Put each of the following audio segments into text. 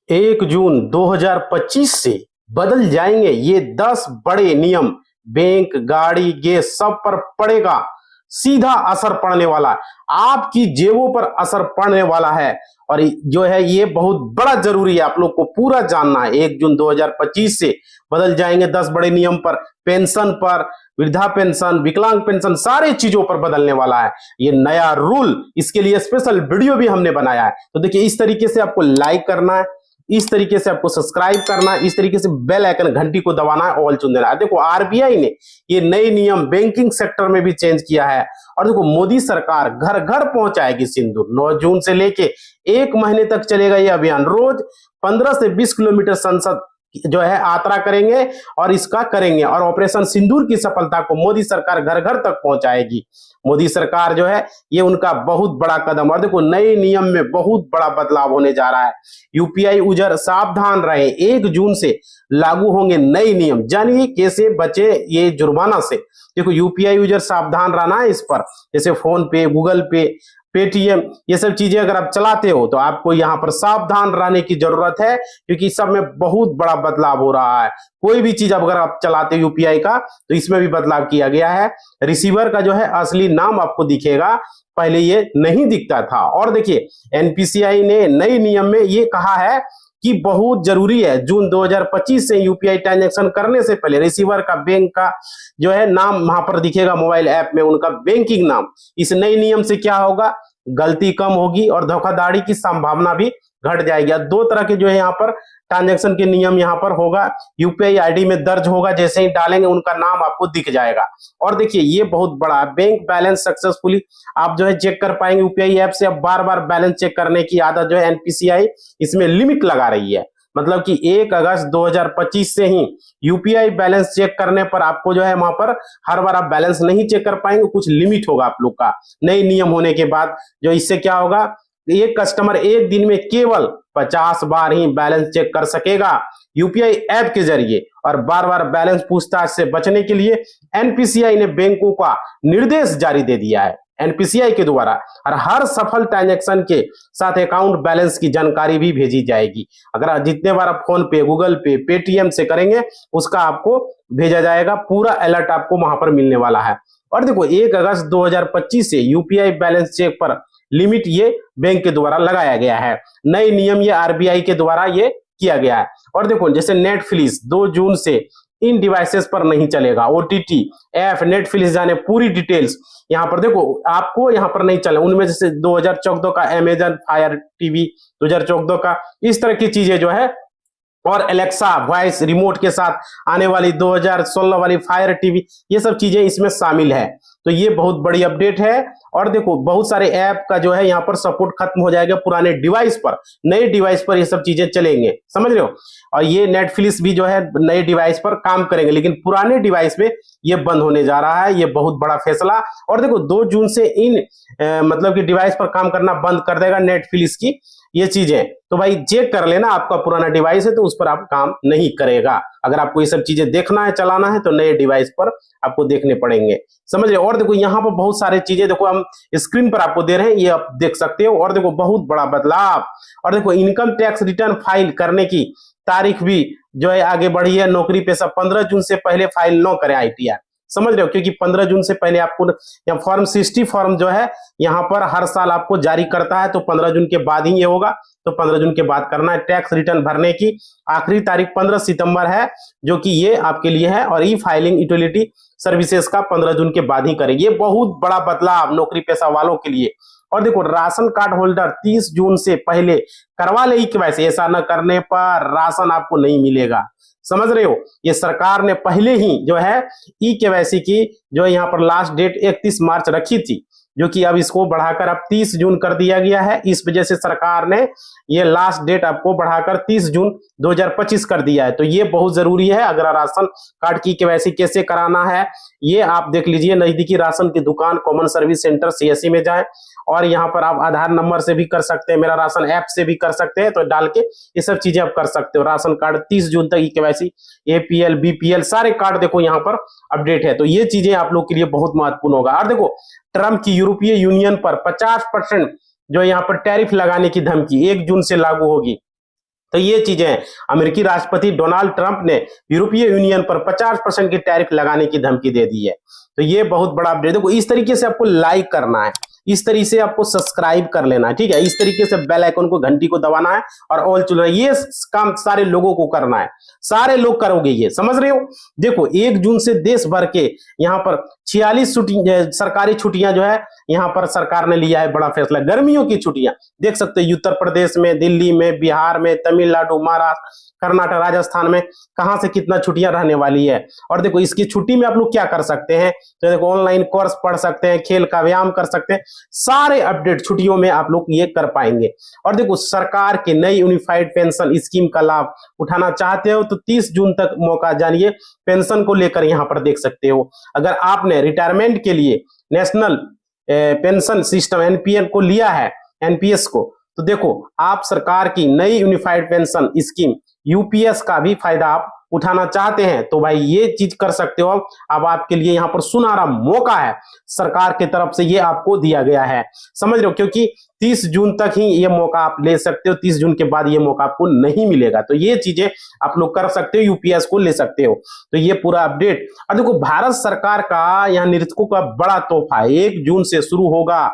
1 जून 2025 से बदल जाएंगे ये 10 बड़े नियम। बैंक, गाड़ी, गैस सब पर पड़ेगा सीधा असर पड़ने वाला है। आपकी जेबों पर असर पड़ने वाला है और जो है ये बहुत बड़ा जरूरी है, आप लोग को पूरा जानना है। 1 जून 2025 से बदल जाएंगे 10 बड़े नियम पर, पेंशन पर, वृद्धा पेंशन, विकलांग पेंशन, सारे चीजों पर बदलने वाला है ये नया रूल। इसके लिए स्पेशल वीडियो भी हमने बनाया है। तो देखिए, इस तरीके से आपको लाइक करना है, इस तरीके से आपको सब्सक्राइब करना है, इस तरीके से बेल आइकन घंटी को दबाना है, ऑल चुन देना है। देखो, आरबीआई ने ये नए नियम बैंकिंग सेक्टर में भी चेंज किया है और देखो, मोदी सरकार घर घर पहुंचाएगी सिंदूर। 9 जून से लेके 1 महीने तक चलेगा ये अभियान। रोज 15 से 20 किलोमीटर संसद जो है यात्रा करेंगे और इसका करेंगे और ऑपरेशन सिंदूर की सफलता को मोदी सरकार घर घर तक पहुंचाएगी। मोदी सरकार जो है ये उनका बहुत बड़ा कदम। और देखो, नए नियम में बहुत बड़ा बदलाव होने जा रहा है। यूपीआई यूजर सावधान रहे, 1 जून से लागू होंगे नए नियम। जानिए कैसे बचे ये जुर्माना से। देखो, यूपीआई यूजर सावधान रहना है इस पर। जैसे फोन पे, गूगल पे, पेटीएम, ये सब चीजें अगर आप चलाते हो तो आपको यहाँ पर सावधान रहने की जरूरत है, क्योंकि सब में बहुत बड़ा बदलाव हो रहा है। कोई भी चीज अगर आप चलाते हो यूपीआई का तो इसमें भी बदलाव किया गया है। रिसीवर का जो है असली नाम आपको दिखेगा, पहले ये नहीं दिखता था। और देखिए, एनपीसीआई ने नए नियम में ये कहा है कि बहुत जरूरी है जून 2025 से यूपीआई ट्रांजैक्शन करने से पहले रिसीवर का बैंक का जो है नाम वहां पर दिखेगा, मोबाइल ऐप में उनका बैंकिंग नाम। इस नए नियम से क्या होगा, गलती कम होगी और धोखाधड़ी की संभावना भी घट जाएगी। 2 तरह के जो है यहाँ पर ट्रांजैक्शन के नियम यहाँ पर होगा। यूपीआई आईडी में दर्ज होगा, जैसे ही डालेंगे उनका नाम आपको दिख जाएगा। और देखिए, ये बहुत बड़ा बैंक बैलेंस सक्सेसफुली आप जो है चेक कर पाएंगे यूपीआई ऐप से। अब बार बार बैलेंस चेक करने की आदत जो है एनपीसीआई इसमें लिमिट लगा रही है। मतलब कि 1 अगस्त 2025 से ही यूपीआई बैलेंस चेक करने पर आपको जो है वहां पर हर बार आप बैलेंस नहीं चेक कर पाएंगे, कुछ लिमिट होगा आप लोग का नए नियम होने के बाद। जो इससे क्या होगा, एक कस्टमर एक दिन में केवल 50 बार ही बैलेंस चेक कर सकेगा यूपीआई ऐप के जरिए। और बार बार बैलेंस पूछताछ से बचने के लिए एनपीसीआई ने बैंकों का निर्देश जारी दे दिया है एनपीसीआई के द्वारा। और हर सफल ट्रांजैक्शन के साथ अकाउंट बैलेंस की जानकारी भी भेजी जाएगी। अगर जितने बार आप फोन पे, गूगल पे, पेटीएम से करेंगे उसका आपको भेजा जाएगा, पूरा अलर्ट आपको वहां पर मिलने वाला है। और देखो, 1 अगस्त 2025 से यूपीआई बैलेंस चेक पर लिमिट ये बैंक के द्वारा लगाया गया है। नए नियम ये आरबीआई के द्वारा ये किया गया है। और देखो, जैसे नेटफ्लिक्स 2 जून से इन डिवाइसेस पर नहीं चलेगा। ओटीटी ऐप नेटफ्लिक्स जाने पूरी डिटेल्स यहाँ पर देखो, आपको यहाँ पर नहीं चले। उनमें जैसे 2014 का अमेजन फायर टीवी, 2014 का इस तरह की चीजें जो है, और एलेक्सा वॉइस रिमोट के साथ आने वाली 2016 वाली फायर टीवी, ये सब चीजें इसमें शामिल है। तो ये बहुत बड़ी अपडेट है। और देखो, बहुत सारे ऐप का जो है यहाँ पर सपोर्ट खत्म हो जाएगा पुराने डिवाइस पर, नए डिवाइस पर ये सब चीजें चलेंगे, समझ रहे हो। और ये नेटफ्लिक्स भी जो है नए डिवाइस पर काम करेंगे, लेकिन पुराने डिवाइस में ये बंद होने जा रहा है। ये बहुत बड़ा फैसला। और देखो, 2 जून से इन मतलब कि डिवाइस पर काम करना बंद कर देगा नेटफ्लिक्स की ये चीजें। तो भाई चेक कर लेना, आपका पुराना डिवाइस है तो उस पर आप काम नहीं करेगा। अगर आपको ये सब चीजें देखना है, चलाना है, तो नए डिवाइस पर आपको देखने पड़ेंगे, समझ रहे हो। और देखो, यहाँ पर बहुत सारे चीजें देखो हम स्क्रीन पर आपको दे रहे हैं, ये आप देख सकते हो। और देखो, बहुत बड़ा बदलाव। और देखो, इनकम टैक्स रिटर्न फाइल करने की तारीख भी जो है आगे बढ़ी है। नौकरी पेशा 15 जून से पहले फाइल न करें आईटीआर, समझ रहे हो, क्योंकि 15 जून से पहले आपको या फॉर्म 60 फॉर्म जो है यहाँ पर हर साल आपको जारी करता है, तो 15 जून के बाद ही ये होगा। तो 15 जून के बाद करना है। टैक्स रिटर्न भरने की आखिरी तारीख 15 सितंबर है, जो कि ये आपके लिए है। और ई फाइलिंग यूटिलिटी सर्विसेज का 15 जून के बाद ही करेंगे। ये बहुत बड़ा बदलाव नौकरी पेशा वालों के लिए। और देखो, राशन कार्ड होल्डर 30 जून से पहले करवा ले केवाईसी, ऐसा न करने पर राशन आपको नहीं मिलेगा, समझ रहे हो। ये सरकार ने पहले ही जो है ई केवाईसी की जो यहाँ पर लास्ट डेट 31 मार्च रखी थी, जो कि अब इसको बढ़ाकर अब 30 जून कर दिया गया है। इस वजह से सरकार ने ये लास्ट डेट आपको बढ़ाकर 30 जून 2025 कर दिया है। तो ये बहुत जरूरी है। अगर राशन कार्ड की केवाईसी कैसे कराना है ये आप देख लीजिए। नजदीकी राशन की दुकान, कॉमन सर्विस सेंटर, सीएससी में जाएं। और यहाँ पर आप आधार नंबर से भी कर सकते हैं, मेरा राशन ऐप से भी कर सकते हैं। तो डाल के ये सब चीजें आप कर सकते हो। राशन कार्ड 30 जून तक केवाईसी, एपीएल, बीपीएल सारे कार्ड देखो यहाँ पर अपडेट है। तो ये चीजें आप लोग के लिए बहुत महत्वपूर्ण होगा। और देखो, ट्रम्प की यूरोपीय यूनियन पर 50% जो यहाँ पर टैरिफ लगाने की धमकी 1 जून से लागू होगी। तो ये चीजें हैं। अमेरिकी राष्ट्रपति डोनाल्ड ट्रंप ने यूरोपीय यूनियन पर 50% की टैरिफ लगाने की धमकी दे दी है। तो ये बहुत बड़ा अपडेट। देखो इस तरीके से आपको लाइक करना है, इस तरीके से आपको सब्सक्राइब कर लेना है, ठीक है। इस तरीके से बेल आइकन को, घंटी को दबाना है और ऑल चल रहा है। ये काम सारे लोगों को करना है, सारे लोग करोगे ये, समझ रहे हो। देखो 1 जून से देश भर के यहाँ पर 46 सरकारी छुट्टियां जो है यहाँ पर सरकार ने लिया है बड़ा फैसला। गर्मियों की छुट्टियां देख सकते हैं, उत्तर प्रदेश में, दिल्ली में, बिहार में, तमिलनाडु, महाराष्ट्र, कर्नाटक, राजस्थान में कहां से कितना छुट्टियां रहने वाली है। और देखो इसकी छुट्टी में आप लोग क्या कर सकते हैं, तो देखो ऑनलाइन कोर्स पढ़ सकते हैं, खेल का व्यायाम कर सकते हैं, सारे अपडेट छुट्टियों में आप लोग ये कर पाएंगे। और देखो सरकार के नई यूनिफाइड पेंशन स्कीम का लाभ उठाना चाहते हो तो 30 जून तक मौका जानिए। पेंशन को लेकर यहां पर देख सकते हो, अगर आपने रिटायरमेंट के लिए नेशनल पेंशन सिस्टम एनपीएस को लिया है, एनपीएस को, तो देखो आप सरकार की नई यूनिफाइड पेंशन स्कीम यूपीएस का भी फायदा आप उठाना चाहते हैं तो भाई ये चीज कर सकते हो। अब आपके लिए यहाँ पर सुनहरा मौका है, सरकार की तरफ से ये आपको दिया गया है, समझ रहे हो, क्योंकि 30 जून तक ही ये मौका आप ले सकते हो, 30 जून के बाद ये मौका आपको नहीं मिलेगा। तो ये चीजें आप लोग कर सकते हो, यूपीएस को ले सकते हो। तो ये पूरा अपडेट। और देखो भारत सरकार का यहाँ निरीक्षकों का बड़ा तोहफा 1 जून से शुरू होगा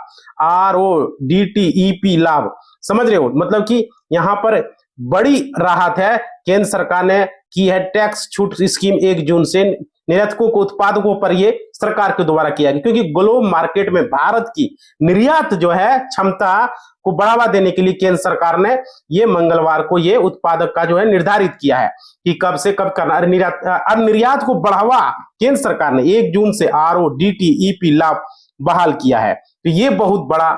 RODTEP लाभ, समझ रहे हो, मतलब कि यहाँ पर बड़ी राहत है। केंद्र सरकार ने की है टैक्स छूट स्कीम 1 जून से निर्यातकों को, उत्पादकों पर ये सरकार के द्वारा किया गया, क्योंकि ग्लोबल मार्केट में भारत की निर्यात जो है क्षमता को बढ़ावा देने के लिए केंद्र सरकार ने ये मंगलवार को ये उत्पादक का जो है निर्धारित किया है कि कब से कब करना। अब निर्यात को बढ़ावा केंद्र सरकार ने 1 जून से RODTEP लाभ बहाल किया है। तो ये बहुत बड़ा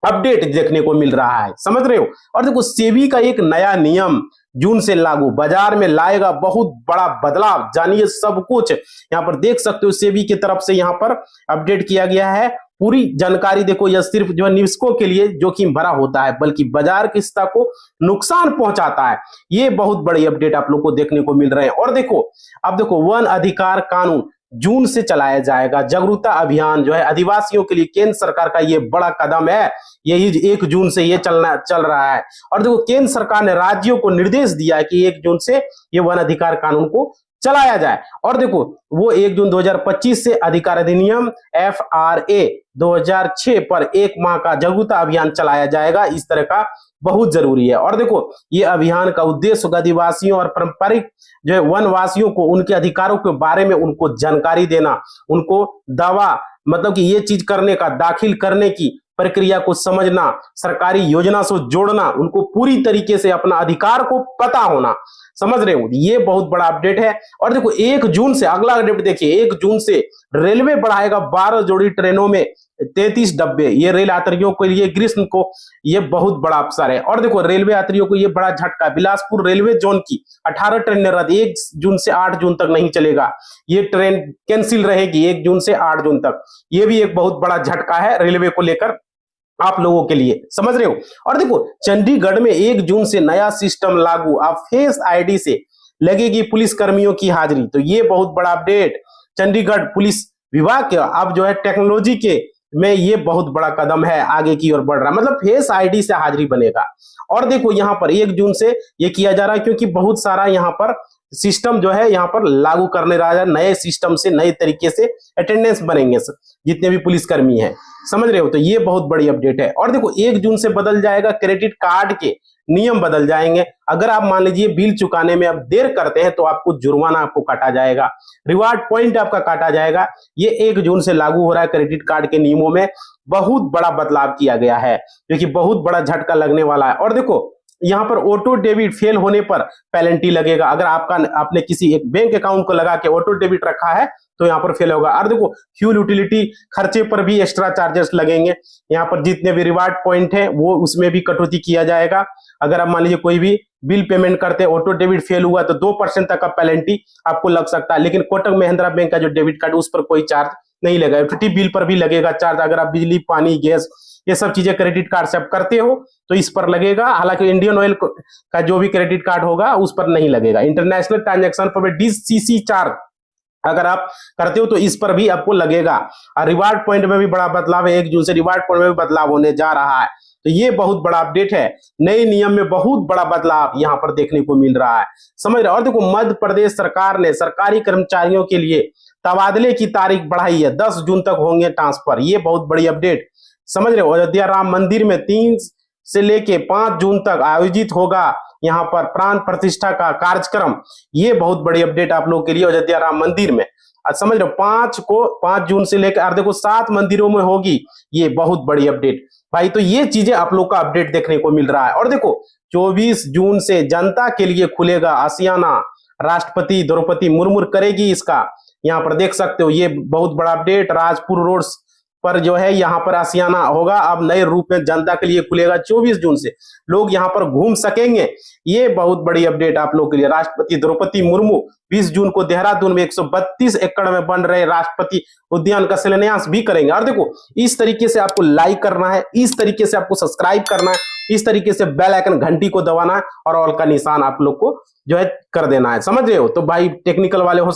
अपडेट देखने को मिल रहा है, समझ रहे हो। और देखो सेबी का एक नया नियम जून से लागू, बाजार में लाएगा बहुत बड़ा बदलाव, जानिए सब कुछ यहाँ पर देख सकते हो। सेबी की तरफ से यहाँ पर अपडेट किया गया है, पूरी जानकारी देखो। यह सिर्फ जो है निवेशकों के लिए जोखिम भरा होता है, बल्कि बाजार की स्थिरता को नुकसान पहुंचाता है। ये बहुत बड़ी अपडेट आप लोग को देखने को मिल रहे हैं। और देखो अब देखो वन अधिकार कानून जून से चलाया जाएगा, जागरूकता अभियान जो है आदिवासियों के लिए केंद्र सरकार का ये बड़ा कदम है, यही 1 जून से ये चल रहा है। और देखो केंद्र सरकार ने राज्यों को निर्देश दिया है कि 1 जून से ये वन अधिकार कानून को चलाया जाए। और देखो वो 1 जून 2025 से अधिकार अधिनियम FRA 2006 पर 1 माह का जागरूकता अभियान चलाया जाएगा, इस तरह का बहुत जरूरी है। और देखो ये अभियान का उद्देश्य आदिवासियों और पारंपरिक जो है वनवासियों को उनके अधिकारों के बारे में उनको जानकारी देना, उनको दावा मतलब कि ये चीज करने का, दाखिल करने की प्रक्रिया को समझना, सरकारी योजना से जोड़ना, उनको पूरी तरीके से अपना अधिकार को पता होना, समझ रहे हो। ये बहुत बड़ा अपडेट है। और देखो 1 जून से अगला अपडेट देखिए, 1 जून से रेलवे बढ़ाएगा 12 जोड़ी ट्रेनों में 33 डब्बे। ये रेल यात्रियों के लिए ग्रीष्म को ये बहुत बड़ा अवसर है। और देखो रेलवे यात्रियों को ये बड़ा झटका, बिलासपुर रेलवे जोन की 18 ट्रेनें रद्द, 1 जून से 8 जून तक नहीं चलेगा, ये ट्रेन कैंसिल रहेगी 1 जून से 8 जून तक। ये भी एक बहुत बड़ा झटका है रेलवे को लेकर आप लोगों के लिए, समझ रहे हो। और देखो चंडीगढ़ में 1 जून से नया सिस्टम लागू, अब फेस आईडी से लगेगी पुलिस कर्मियों की हाजिरी। तो ये बहुत बड़ा अपडेट चंडीगढ़ पुलिस विभाग के अब जो है टेक्नोलॉजी के में ये बहुत बड़ा कदम है, आगे की ओर बढ़ रहा है, मतलब फेस आईडी से हाजिरी बनेगा। और देखो यहाँ पर 1 जून से ये किया जा रहा है क्योंकि बहुत सारा यहाँ पर सिस्टम जो है यहाँ पर लागू करने रहा है, नए सिस्टम से नए तरीके से अटेंडेंस बनेंगे जितने भी पुलिसकर्मी हैं, समझ रहे हो। तो ये बहुत बड़ी अपडेट है। और देखो 1 जून से बदल जाएगा क्रेडिट कार्ड के नियम बदल जाएंगे। अगर आप मान लीजिए बिल चुकाने में अब देर करते हैं तो आपको जुर्माना आपको काटा जाएगा, रिवार्ड पॉइंट आपका काटा जाएगा। ये 1 जून से लागू हो रहा है। क्रेडिट कार्ड के नियमों में बहुत बड़ा बदलाव किया गया है, क्योंकि बहुत बड़ा झटका लगने वाला है। और देखो यहाँ पर ऑटो डेबिट फेल होने पर पेनल्टी लगेगा। अगर आपने किसी एक बैंक अकाउंट को लगा के ऑटो डेबिट रखा है तो यहाँ पर फेल होगा। और देखो फ्यूल यूटिलिटी खर्चे पर भी एक्स्ट्रा चार्जेस लगेंगे। यहाँ पर जितने भी रिवार्ड पॉइंट है वो उसमें भी कटौती किया जाएगा। अगर आप मान लीजिए कोई भी बिल पेमेंट करते हैं, ऑटो डेबिट फेल हुआ तो 2% तक का पेनल्टी आपको लग सकता है। लेकिन कोटक महिंद्रा बैंक का जो डेबिट कार्ड उस पर कोई चार्ज नहीं लगेगा। यूटिलिटी बिल पर भी लगेगा चार्ज। अगर आप बिजली, पानी, गैस ये सब चीजें क्रेडिट कार्ड से आप करते हो तो इस पर लगेगा। हालांकि इंडियन ऑयल का जो भी क्रेडिट कार्ड होगा उस पर नहीं लगेगा। इंटरनेशनल ट्रांजैक्शन पर DCC चार्ज अगर आप करते हो तो इस पर भी आपको लगेगा। और रिवार्ड पॉइंट में भी बड़ा बदलाव है, 1 जून से रिवार्ड पॉइंट में भी बदलाव होने जा रहा है। तो ये बहुत बड़ा अपडेट है। नए नियम में बहुत बड़ा बदलाव यहाँ पर देखने को मिल रहा है, समझ रहे हो। और देखो, मध्य प्रदेश सरकार ने सरकारी कर्मचारियों के लिए तबादले की तारीख बढ़ाई है, 10 जून तक होंगे ट्रांसफर। ये बहुत बड़ी अपडेट, समझ रहे हो। अयोध्या राम मंदिर में 3 से लेके 5 जून तक आयोजित होगा यहाँ पर प्राण प्रतिष्ठा का कार्यक्रम। ये बहुत बड़ी अपडेट आप लोगों के लिए अयोध्या राम मंदिर में, समझ रहे हो। 5 जून से लेकर देखो 7 मंदिरों में होगी, ये बहुत बड़ी अपडेट भाई। तो ये चीजें आप लोग का अपडेट देखने को मिल रहा है। और देखो, 24 जून से जनता के लिए खुलेगा आशियाना, राष्ट्रपति द्रौपदी मुर्मू करेगी इसका, यहाँ पर देख सकते हो। ये बहुत बड़ा अपडेट, राजपुर रोड पर जो है यहाँ पर आशियाना होगा, अब नए रूप में जनता के लिए खुलेगा। 24 जून से लोग यहाँ पर घूम सकेंगे, ये बहुत बड़ी अपडेट आप लोगों के लिए। राष्ट्रपति द्रौपदी मुर्मू 20 जून को देहरादून में 132 एकड़ में बन रहे राष्ट्रपति उद्यान का शिलान्यास भी करेंगे। और देखो, इस तरीके से आपको लाइक करना है, इस तरीके से आपको सब्सक्राइब करना है, इस तरीके से बेल आइकन घंटी को दबाना है और ऑल का निशान आप लोग को जो है कर देना है, समझ रहे हो। तो भाई टेक्निकल वाले हो